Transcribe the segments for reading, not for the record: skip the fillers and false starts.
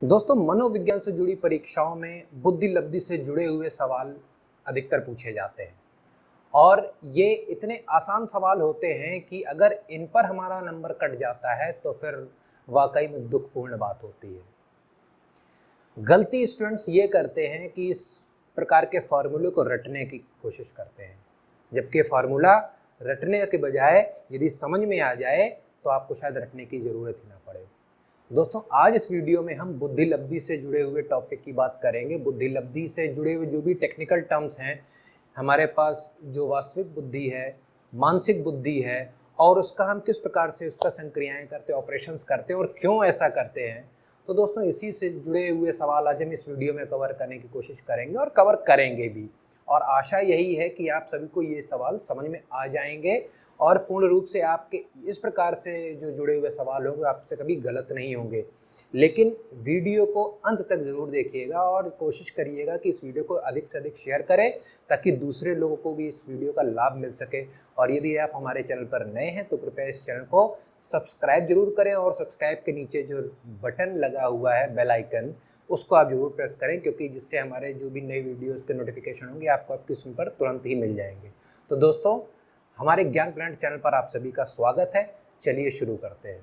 दोस्तों, मनोविज्ञान से जुड़ी परीक्षाओं में बुद्धि लब्धि से जुड़े हुए सवाल अधिकतर पूछे जाते हैं और ये इतने आसान सवाल होते हैं कि अगर इन पर हमारा नंबर कट जाता है तो फिर वाकई में दुखपूर्ण बात होती है। गलती स्टूडेंट्स ये करते हैं कि इस प्रकार के फार्मूले को रटने की कोशिश करते हैं, जबकि फार्मूला रटने के बजाय यदि समझ में आ जाए तो आपको शायद रटने की ज़रूरत ही ना पड़े। दोस्तों, आज इस वीडियो में हम बुद्धि लब्धि से जुड़े हुए टॉपिक की बात करेंगे। बुद्धि लब्धि से जुड़े हुए जो भी टेक्निकल टर्म्स हैं हमारे पास, जो वास्तविक बुद्धि है, मानसिक बुद्धि है और उसका हम किस प्रकार से उसका संक्रियाएं करते हैं, ऑपरेशंस करते हैं और क्यों ऐसा करते हैं। तो दोस्तों, इसी से जुड़े हुए सवाल आज हम इस वीडियो में कवर करने की कोशिश करेंगे और कवर करेंगे भी। और आशा यही है कि आप सभी को ये सवाल समझ में आ जाएंगे और पूर्ण रूप से आपके इस प्रकार से जो जुड़े हुए सवाल होंगे आपसे कभी गलत नहीं होंगे। लेकिन वीडियो को अंत तक ज़रूर देखिएगा और कोशिश करिएगा कि इस वीडियो को अधिक से अधिक शेयर करें ताकि दूसरे लोगों को भी इस वीडियो का लाभ मिल सके। और यदि आप हमारे चैनल पर नए हैं तो कृपया इस चैनल को सब्सक्राइब जरूर करें और सब्सक्राइब के नीचे जो बटन लगा हुआ है बेल आइकन, उसको आप जरूर प्रेस करें, क्योंकि जिससे हमारे जो भी नए वीडियोस के नोटिफिकेशन होंगे आपको आपकी स्क्रीन पर तुरंत ही मिल जाएंगे। तो दोस्तों, हमारे ज्ञान प्लैनेट चैनल पर आप सभी का स्वागत है। चलिए शुरू करते हैं।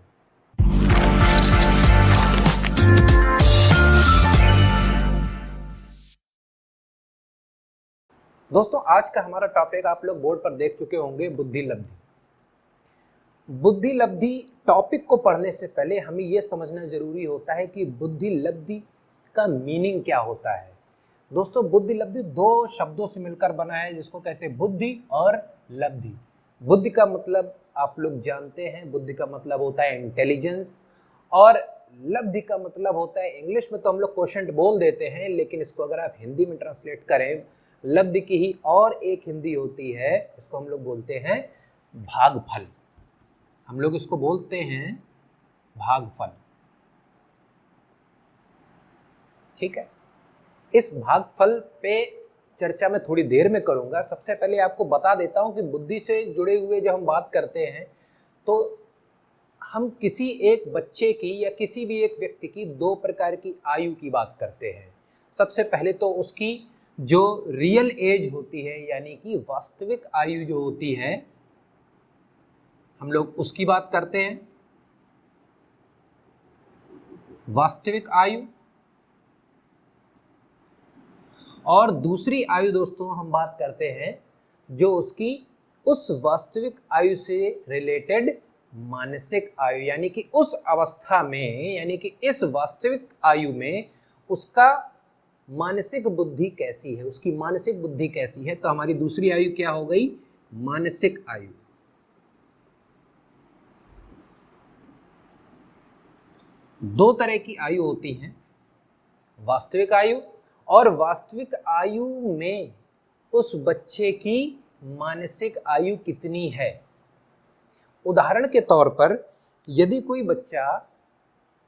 दोस्तों, आज का हमारा टॉपिक आप लोग बोर्ड पर देख चुके होंगे, बुद्धि लब्धि। बुद्धि लब्धि टॉपिक को पढ़ने से पहले हमें यह समझना जरूरी होता है कि बुद्धि लब्धि का मीनिंग क्या होता है। दोस्तों, बुद्धि लब्धि दो शब्दों से मिलकर बना है, जिसको कहते हैं बुद्धि और लब्धि। बुद्धि का मतलब आप लोग जानते हैं, बुद्धि का मतलब होता है इंटेलिजेंस, और लब्धि का मतलब होता है, इंग्लिश में तो हम लोग क्वोशंट बोल देते हैं, लेकिन इसको अगर आप हिंदी में ट्रांसलेट करें, लब्धि की ही और एक हिंदी होती है, इसको हम लोग बोलते हैं भागफल। हम लोग इसको बोलते हैं भागफल। ठीक है, इस भागफल पे चर्चा मैं थोड़ी देर में करूंगा। सबसे पहले आपको बता देता हूं कि बुद्धि से जुड़े हुए जब हम बात करते हैं तो हम किसी एक बच्चे की या किसी भी एक व्यक्ति की दो प्रकार की आयु की बात करते हैं। सबसे पहले तो उसकी जो रियल एज होती है, यानी कि वास्तविक आयु जो होती है, हम लोग उसकी बात करते हैं, वास्तविक आयु। और दूसरी आयु दोस्तों हम बात करते हैं जो उसकी उस वास्तविक आयु से रिलेटेड मानसिक आयु, यानी कि उस अवस्था में, यानी कि इस वास्तविक आयु में उसका मानसिक बुद्धि कैसी है, उसकी मानसिक बुद्धि कैसी है। तो हमारी दूसरी आयु क्या हो गई? मानसिक आयु। दो तरह की आयु होती हैं, वास्तविक आयु, और वास्तविक आयु में उस बच्चे की मानसिक आयु कितनी है। उदाहरण के तौर पर, यदि कोई बच्चा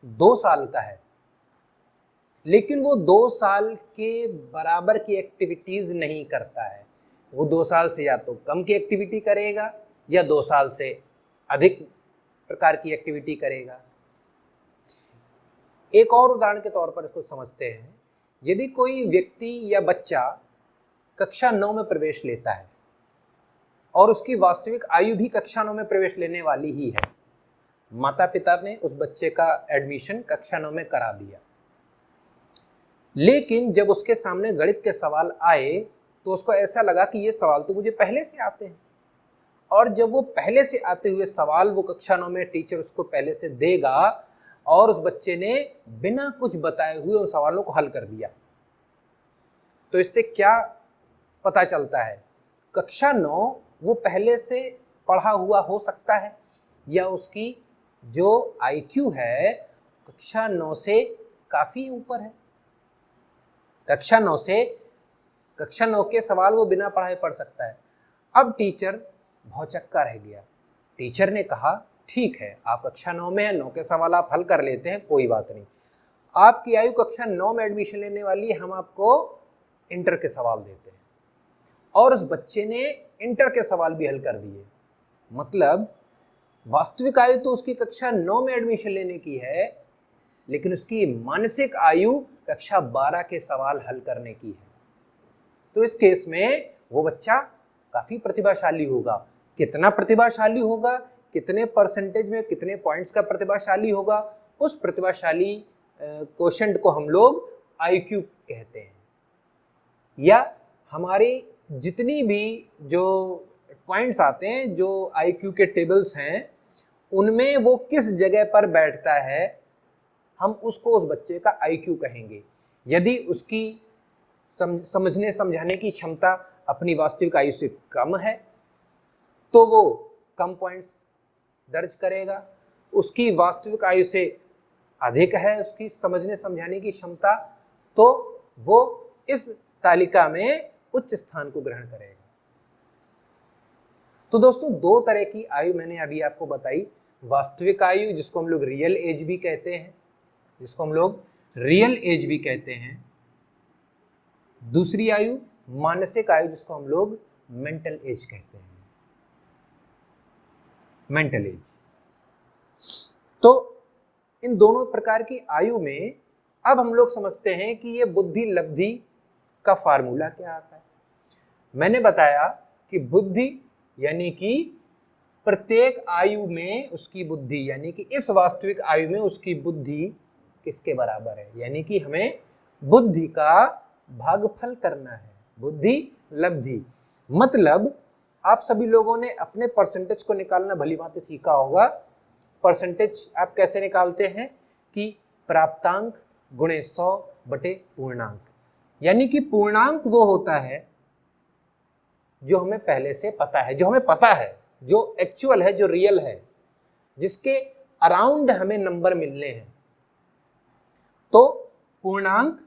2 साल का है लेकिन वो 2 साल के बराबर की एक्टिविटीज नहीं करता है, वो 2 साल से या तो कम की एक्टिविटी करेगा या 2 साल से अधिक प्रकार की एक्टिविटी करेगा। एक और उदाहरण के तौर पर इसको समझते हैं। यदि कोई व्यक्ति या बच्चा कक्षा 9 में प्रवेश लेता है और उसकी वास्तविक आयु भी कक्षा 9 में प्रवेश लेने वाली ही है, माता पिता ने उस बच्चे का एडमिशन कक्षा 9 में करा दिया, लेकिन जब उसके सामने गणित के सवाल आए तो उसको ऐसा लगा कि ये सवाल तो मुझे पहले से आते हैं, और जब वो पहले से आते हुए सवाल वो कक्षा 9 में टीचर उसको पहले से देगा और उस बच्चे ने बिना कुछ बताए हुए उन सवालों को हल कर दिया, तो इससे क्या पता चलता है? कक्षा 9 वो पहले से पढ़ा हुआ हो सकता है, या उसकी जो आईक्यू है कक्षा 9 से काफी ऊपर है। कक्षा 9 के सवाल वो बिना पढ़ाए पढ़ सकता है। अब टीचर भौचक्का रह गया। टीचर ने कहा, ठीक है, आप कक्षा 9 में हैं, 9 के सवाल आप हल कर लेते हैं, कोई बात नहीं, आपकी आयु कक्षा 9 में एडमिशन लेने वाली है, हम आपको इंटर के सवाल देते हैं। और उस बच्चे ने इंटर के सवाल भी हल कर दिए। मतलब वास्तविक आयु तो उसकी कक्षा 9 में एडमिशन लेने की है, लेकिन उसकी मानसिक आयु कक्षा 12 के सवाल हल करने की है। तो इस केस में वो बच्चा काफी प्रतिभाशाली होगा। कितना प्रतिभाशाली होगा, कितने परसेंटेज में, कितने पॉइंट्स का प्रतिभाशाली होगा, उस प्रतिभाशाली क्वोशंट को हम लोग आईक्यू कहते हैं। या हमारी जितनी भी जो पॉइंट्स आते हैं, जो आईक्यू के टेबल्स हैं, उनमें वो किस जगह पर बैठता है, हम उसको उस बच्चे का आईक्यू कहेंगे। यदि उसकी समझने समझाने की क्षमता अपनी वास्तविक आयु से कम है तो वो कम पॉइंट्स दर्ज करेगा। उसकी वास्तविक आयु से अधिक है उसकी समझने समझाने की क्षमता, तो वो इस तालिका में उच्च स्थान को ग्रहण करेगा। तो दोस्तों, दो तरह की आयु मैंने अभी आपको बताई। वास्तविक आयु, जिसको हम लोग रियल एज भी कहते हैं, दूसरी आयु मानसिक आयु, जिसको हम लोग मेंटल एज कहते हैं, मेंटल एज। तो इन दोनों प्रकार की आयु में अब हम लोग समझते हैं कि ये बुद्धि लब्धि का फार्मूला क्या आता है। मैंने बताया कि बुद्धि यानी कि प्रत्येक आयु में उसकी बुद्धि, यानी कि इस वास्तविक आयु में उसकी बुद्धि किसके बराबर है, यानी कि हमें बुद्धि का भागफल करना है, बुद्धि लब्धि। मतलब आप सभी लोगों ने अपने परसेंटेज को निकालना भली भांति सीखा होगा। परसेंटेज आप कैसे निकालते हैं कि प्राप्तांक गुणे 100 बटे पूर्णांक, यानी कि पूर्णांक वो होता है जो हमें पहले से पता है, जो एक्चुअल है, जो रियल है, जिसके अराउंड हमें नंबर मिलने हैं। तो पूर्णांक,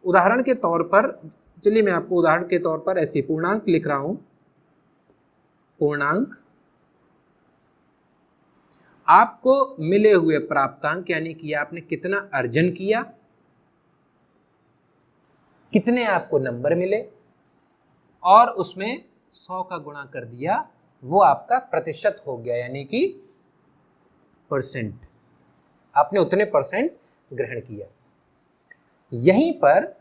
उदाहरण के तौर पर, चलिए मैं आपको उदाहरण के तौर पर ऐसे पूर्णांक लिख रहा हूं। पूर्णांक आपको मिले हुए प्राप्तांक, यानी कि आपने कितना अर्जन किया, कितने आपको नंबर मिले, और उसमें 100 का गुणा कर दिया, वो आपका प्रतिशत हो गया, यानी कि परसेंट। आपने उतने परसेंट ग्रहण किया। यहीं पर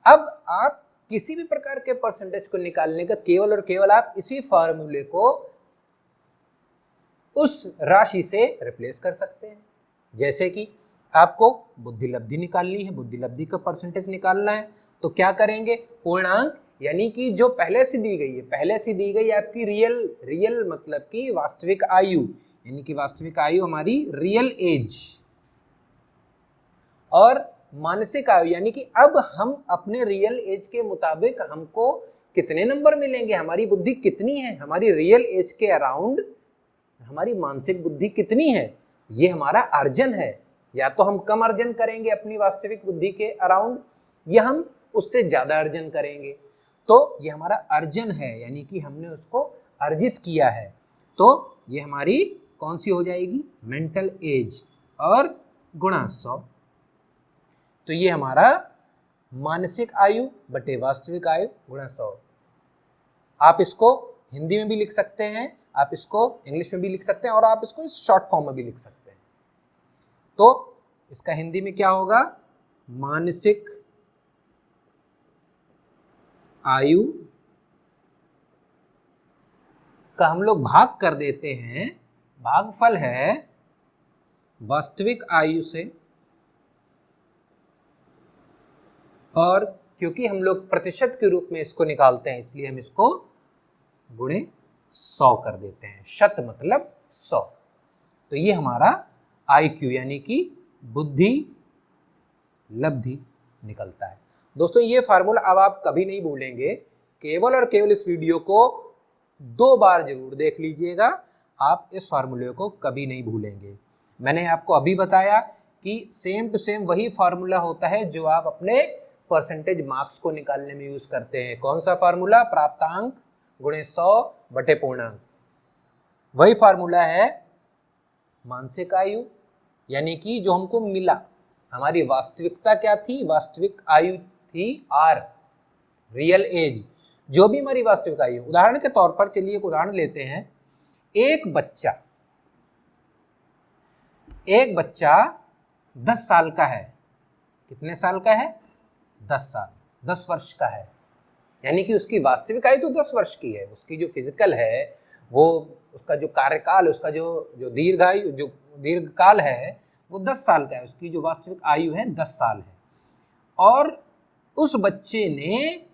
अब आप किसी भी प्रकार के परसेंटेज को निकालने का केवल और केवल आप इसी फार्मूले को उस राशि से रिप्लेस कर सकते हैं। जैसे कि आपको बुद्धि लब्धि निकालनी है, बुद्धि लब्धि का परसेंटेज निकालना है, तो क्या करेंगे, पूर्णांक यानी कि जो पहले से दी गई है, पहले से दी गई आपकी रियल मतलब कि वास्तविक आयु, यानी कि वास्तविक आयु हमारी रियल एज, और मानसिक आयु यानी कि अब हम अपने रियल एज के मुताबिक हमको कितने नंबर मिलेंगे, हमारी बुद्धि कितनी है, हमारी रियल एज के अराउंड हमारी मानसिक बुद्धि कितनी है, ये हमारा अर्जन है। या तो हम कम अर्जन करेंगे अपनी वास्तविक बुद्धि के अराउंड, या हम उससे ज्यादा अर्जन करेंगे। तो ये हमारा अर्जन है, यानी कि हमने उसको अर्जित किया है। तो ये हमारी कौन सी हो जाएगी, मेंटल एज, और गुणा 100। तो ये हमारा मानसिक आयु बटे वास्तविक आयु गुणा 100। आप इसको हिंदी में भी लिख सकते हैं, आप इसको इंग्लिश में भी लिख सकते हैं, और आप इसको शॉर्ट फॉर्म में भी लिख सकते हैं। तो इसका हिंदी में क्या होगा, मानसिक आयु का हम लोग भाग कर देते हैं, भागफल है वास्तविक आयु से, और क्योंकि हम लोग प्रतिशत के रूप में इसको निकालते हैं, इसलिए हम इसको गुणे 100 कर देते हैं। शत मतलब 100। तो ये हमारा आईक्यू यानी कि बुद्धि लब्धि निकलता है। दोस्तों, ये फार्मूला अब आप कभी नहीं भूलेंगे, केवल और केवल इस वीडियो को 2 बार जरूर देख लीजिएगा, आप इस फार्मूले को कभी नहीं भूलेंगे। मैंने आपको अभी बताया कि सेम टू सेम वही फार्मूला होता है जो आप अपने परसेंटेज मार्क्स को निकालने में यूज करते हैं। कौन सा फार्मूला, प्राप्तांक गुणे 100 बटे पूर्णांक। वही फार्मूला है मानसिक आयु, यानी कि जो हमको मिला, हमारी वास्तविकता क्या थी, वास्तविक आयु थी आर, रियल एज, जो भी हमारी वास्तविक आयु। उदाहरण के तौर पर चलिए एक उदाहरण लेते हैं। एक बच्चा 10 साल का है। कितने साल का है? 10 साल, 10 वर्ष का है, यानी कि उसकी वास्तविक आयु तो 10 वर्ष की है। उसकी जो फिजिकल है वो, उसका जो कार्यकाल, उसका जो दीर्घायु, जो दीर्घकाल है वो 10 साल का है। उसकी जो वास्तविक आयु है 10 साल है। और उस बच्चे ने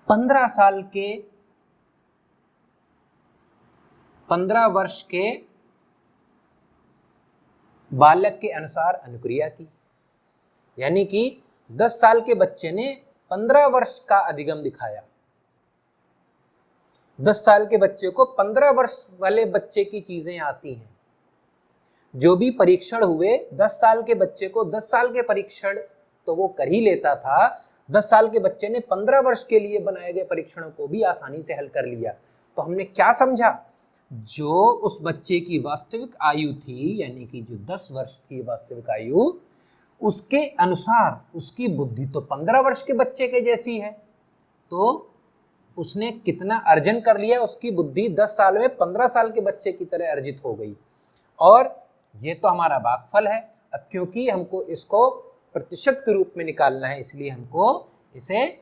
15 साल के 15 वर्ष के बालक के अनुसार अनुक्रिया की, यानी कि 10 साल के बच्चे ने 15 वर्ष का अधिगम दिखाया। 10 साल के बच्चे को 15 वर्ष वाले बच्चे की चीजें आती हैं। जो भी परीक्षण हुए 10 साल के बच्चे को, 10 साल के परीक्षण तो वो कर ही लेता था, 10 साल के बच्चे ने 15 वर्ष के लिए बनाए गए परीक्षणों को भी आसानी से हल कर लिया। तो हमने क्या समझा? जो उस बच्चे की वास्तविक आयु थी, यानी कि जो 10 वर्ष थी वास्तविक आयु, उसके अनुसार उसकी बुद्धि तो 15 वर्ष के बच्चे के जैसी है। तो उसने कितना अर्जन कर लिया? उसकी बुद्धि 10 साल में 15 साल के बच्चे की तरह अर्जित हो गई। और ये तो हमारा भागफल है। अब क्योंकि हमको इसको प्रतिशत के रूप में निकालना है, इसलिए हमको इसे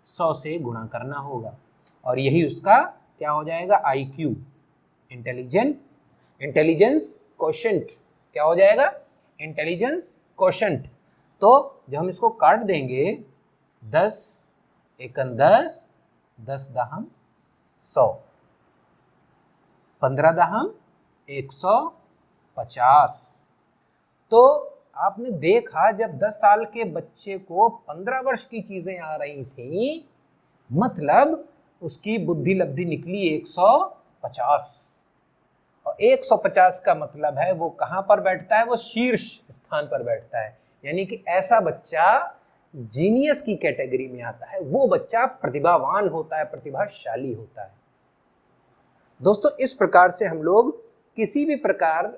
100 से गुणा करना होगा, और यही उसका क्या हो जाएगा? IQ, intelligence quotient. क्या हो जाएगा? Intelligence quotient. तो जब हम इसको काट देंगे, 10 एकन 10, 10 दहम 100, 15 दहम 150। तो आपने देखा, जब 10 साल के बच्चे को 15 वर्ष की चीजें आ रही थी, मतलब उसकी बुद्धि लब्धि निकली 150। और 150 का मतलब है वो कहां पर बैठता है? वो शीर्ष स्थान पर बैठता है, यानी कि ऐसा बच्चा जीनियस की कैटेगरी में आता है। वो बच्चा प्रतिभावान होता है, प्रतिभाशाली होता है। दोस्तों, इस प्रकार से हम लोग किसी भी प्रकार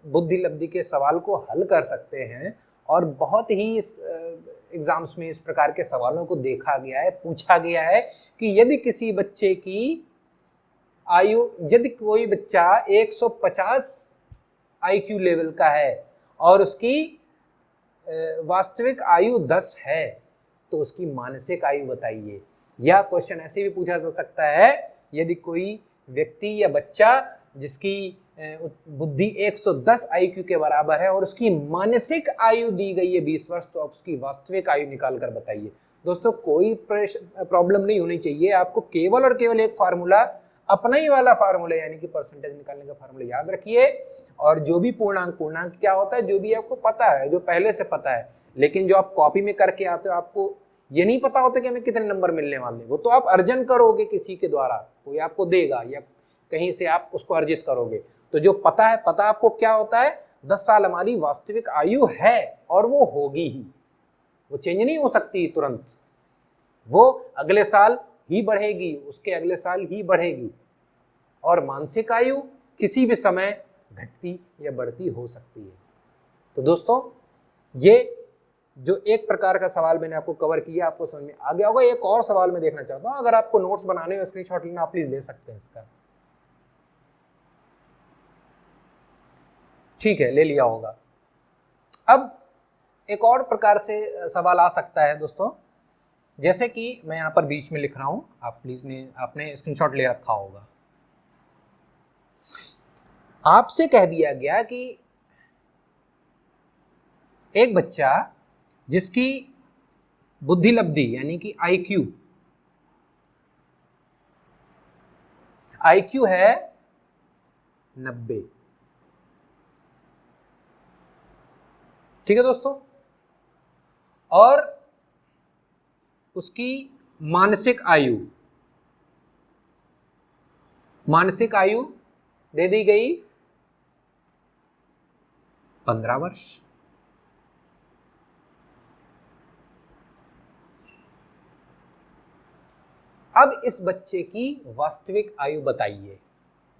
बुद्धि लब्धि के सवाल को हल कर सकते हैं, और बहुत ही एग्जाम्स में इस प्रकार के सवालों को देखा गया है, पूछा गया है कि यदि किसी बच्चे की आयु, यदि कोई बच्चा 150 IQ लेवल का है और उसकी वास्तविक आयु 10 है, तो उसकी मानसिक आयु बताइए। या क्वेश्चन ऐसे भी पूछा जा सकता है, यदि कोई व्यक्ति या बच्चा जिसकी बुद्धि 110 IQ के बराबर है और उसकी मानसिक आयु दी गई है 20 वर्ष, तो आप उसकी वास्तविक आयु निकाल कर बताइए। दोस्तों, कोई प्रॉब्लम नहीं होनी चाहिए। आपको केवल और केवल एक फार्मूला, अपना ही वाला फार्मूला, यानी कि परसेंटेज निकालने का फार्मूला याद रखिए। और जो भी पूर्णांक क्या होता है? जो भी आपको पता है, जो पहले से पता है, लेकिन जो आप कॉपी में करके आते हो, आपको ये नहीं पता होता कि हमें कितने नंबर मिलने वाले, वो तो आप अर्जन करोगे किसी के द्वारा, कोई आपको देगा या कहीं से आप उसको अर्जित करोगे। तो जो पता है, पता आपको क्या होता है? 10 साल हमारी वास्तविक आयु है, और वो होगी ही, वो चेंज नहीं हो सकती तुरंत, वो अगले साल ही बढ़ेगी, उसके अगले साल ही बढ़ेगी। और मानसिक आयु किसी भी समय घटती या बढ़ती हो सकती है। तो दोस्तों, ये जो एक प्रकार का सवाल मैंने आपको कवर किया, आपको समझ में आ गया होगा। एक और सवाल मैं देखना चाहता हूं, अगर आपको नोट्स बनाने हो, स्क्रीनशॉट लेना, आप प्लीज ले सकते हैं इसका। ठीक है, ले लिया होगा। अब एक और प्रकार से सवाल आ सकता है दोस्तों, जैसे कि मैं यहां पर बीच में लिख रहा हूं, आप प्लीज आपने स्क्रीनशॉट ले रखा होगा। आपसे कह दिया गया कि एक बच्चा जिसकी बुद्धि लब्धि, यानी कि IQ है 90। ठीक है दोस्तों, और उसकी मानसिक आयु दे दी गई 15 वर्ष। अब इस बच्चे की वास्तविक आयु बताइए।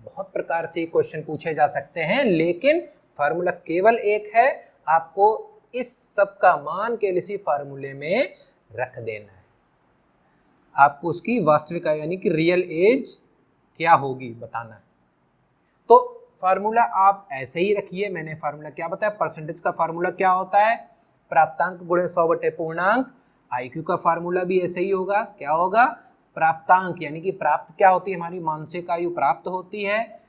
बहुत प्रकार से क्वेश्चन पूछे जा सकते हैं, लेकिन फार्मूला केवल एक है, आपको इस सब का मान केवल इसी फार्मूले में रख देना है। आपको उसकी वास्तविक आयु, यानी कि रियल एज क्या होगी, बताना है। तो फार्मूला आप ऐसे ही रखिए, मैंने फार्मूला क्या बताया, परसेंटेज का फार्मूला क्या होता है, प्राप्तांक गुणे 100 बटे पूर्णांक। आईक्यू का फार्मूला भी ऐसे ही होगा, क्या होगा, प्राप्तांक यानी कि प्राप्त क्या होती है, हमारी मानसिक आयु प्राप्त होती है,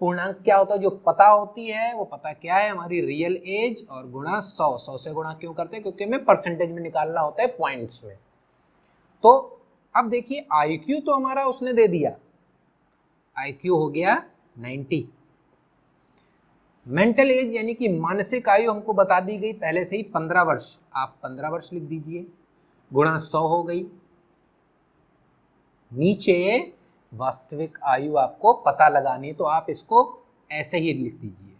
पूर्णांक क्या होता है, जो पता होती है, वो पता क्या है, हमारी रियल एज, और गुणा 100। 100 से गुणा क्यों करते हैं, क्योंकि हमें परसेंटेज में निकालना होता है, पॉइंट्स में। तो अब देखिए आईक्यू तो हमारा उसने दे दिया, आईक्यू हो गया 90। मेंटल एज यानी कि मानसिक आयु हमको बता दी गई पहले से ही 15 वर्ष, आप 15 वर्ष लिख दीजिए, गुणा 100 हो गई। नीचे वास्तविक आयु आपको पता लगानी है, तो आप इसको ऐसे ही लिख दीजिए,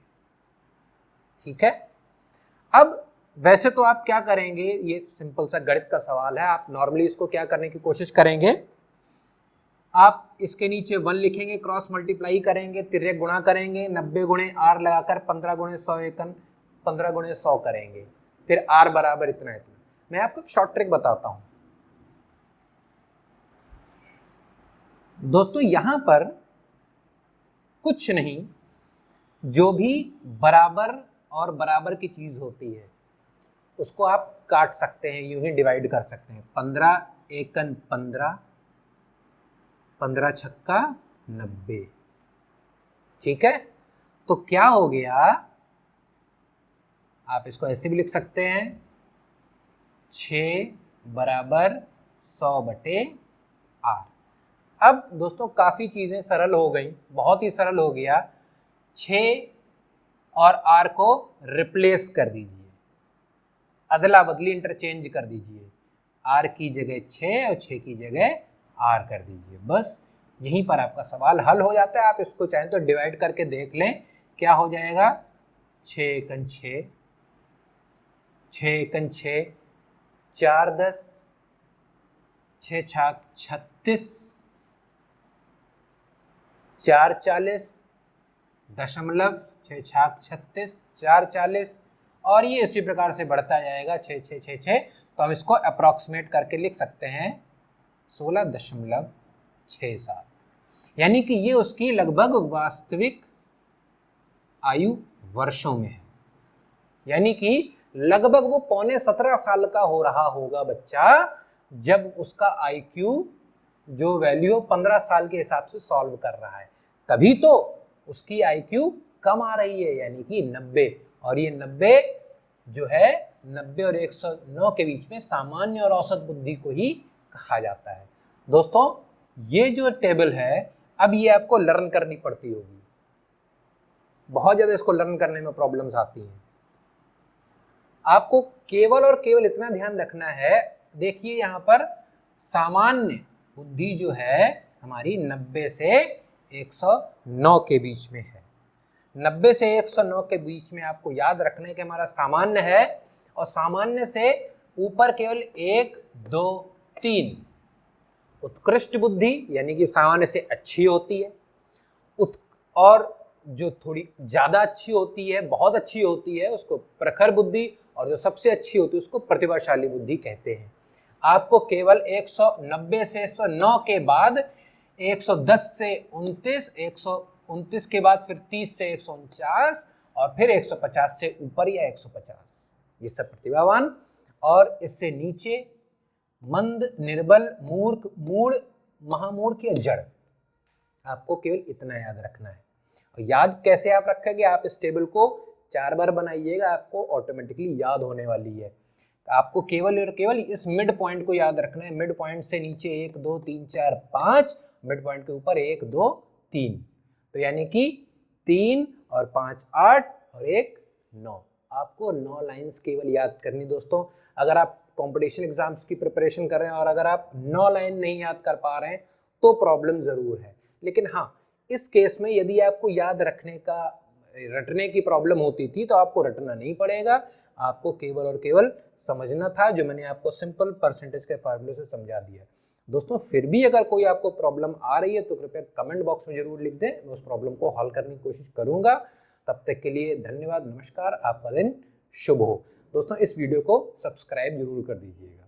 ठीक है। अब वैसे तो आप क्या करेंगे, ये सिंपल सा गणित का सवाल है, आप नॉर्मली इसको क्या करने की कोशिश करेंगे, आप इसके नीचे 1 लिखेंगे, क्रॉस मल्टीप्लाई करेंगे, तिर्यक गुणा करेंगे, 90 गुणे आर लगाकर 15 गुणे 100 एकन 15 गुणे 100 करेंगे, फिर आर बराबर इतना इतना। मैं आपको एक शॉर्ट ट्रिक बताता हूं दोस्तों, यहां पर कुछ नहीं, जो भी बराबर और बराबर की चीज होती है उसको आप काट सकते हैं, यूं ही डिवाइड कर सकते हैं, 15 एकन 15, 15 छक्का 90, ठीक है। तो क्या हो गया, आप इसको ऐसे भी लिख सकते हैं, 6 बराबर 100 बटे आर। अब दोस्तों काफी चीजें सरल हो गई, बहुत ही सरल हो गया। 6 और आर को रिप्लेस कर दीजिए, अदला बदली इंटरचेंज कर दीजिए, आर की जगह 6 और 6 की जगह आर कर दीजिए, बस यहीं पर आपका सवाल हल हो जाता है। आप इसको चाहें तो डिवाइड करके देख लें, क्या हो जाएगा, 6 एकन 6, 6 एकन 6, 4 10, 6 छाक 36, 4 40, दशमलव 6 छाक 36, 4 40, और ये इसी प्रकार से बढ़ता जाएगा, 6 6 6 6। तो हम इसको अप्रॉक्सीमेट करके लिख सकते हैं 16.67, यानी कि ये उसकी लगभग वास्तविक आयु वर्षों में है, यानी कि लगभग वो 16.25 साल का हो रहा होगा बच्चा, जब उसका आईक्यू जो वैल्यू 15 साल के हिसाब से सॉल्व कर रहा है, तभी तो उसकी आईक्यू कम आ रही है, यानी कि 90। और ये 90 जो है, 90 और 109 के बीच में सामान्य और औसत बुद्धि को ही कहा जाता है। दोस्तों ये जो टेबल है, अब ये आपको लर्न करनी पड़ती होगी, बहुत ज्यादा इसको लर्न करने में प्रॉब्लम्स आती हैं। आपको केवल और केवल इतना ध्यान रखना है, देखिए यहाँ पर सामान्य बुद्धि जो है हमारी 90 से 109 के बीच में है। 90 से 109 के बीच में आपको याद रखना है कि हमारा सामान्य है, और सामान्य से ऊपर केवल 1 2 3 उत्कृष्ट बुद्धि यानी कि सामान्य से अच्छी होती है, और जो थोड़ी ज्यादा अच्छी होती है, बहुत अच्छी होती है, उसको प्रखर बुद्धि, और जो सबसे अच्छी होती है उसको प्रतिभाशाली बुद्धि कहते हैं। आपको केवल 190 से 109 के बाद 110 से 29, 129 के बाद फिर 30 से 149, और फिर 150 से ऊपर या 150, ये सब प्रतिभावान, और इससे नीचे मंद, निर्बल, मूर्ख, मूढ़, महामूर्ख या जड़। आपको केवल इतना याद रखना है। और याद कैसे आप रखेंगे, आप इस टेबल को 4 बार बनाइएगा, आपको ऑटोमेटिकली याद होने वाली है। आपको केवल और केवल इस मिड पॉइंट को याद रखना है, मिड पॉइंट से नीचे 1 2 3 4 5, मिड पॉइंट के ऊपर 1 2 3, तो यानी कि 3 और 5 8 और 1 9। आपको 9 लाइंस केवल याद करनी दोस्तों। अगर आप कंपटीशन एग्जाम्स की प्रिपरेशन कर रहे हैं और अगर आप 9 लाइन नहीं याद कर पा रहे हैं तो प्रॉब्लम जरूर है, लेकिन हाँ इस केस में यदि आपको याद रटने की प्रॉब्लम होती थी तो आपको रटना नहीं पड़ेगा, आपको केवल और केवल समझना था, जो मैंने आपको सिंपल परसेंटेज के फार्मूले से समझा दिया। दोस्तों फिर भी अगर कोई आपको प्रॉब्लम आ रही है तो कृपया कमेंट बॉक्स में जरूर लिख दें, मैं उस प्रॉब्लम को हल करने की कोशिश करूंगा। तब तक के लिए धन्यवाद, नमस्कार, आपका दिन शुभ हो। दोस्तों इस वीडियो को सब्सक्राइब जरूर कर दीजिएगा।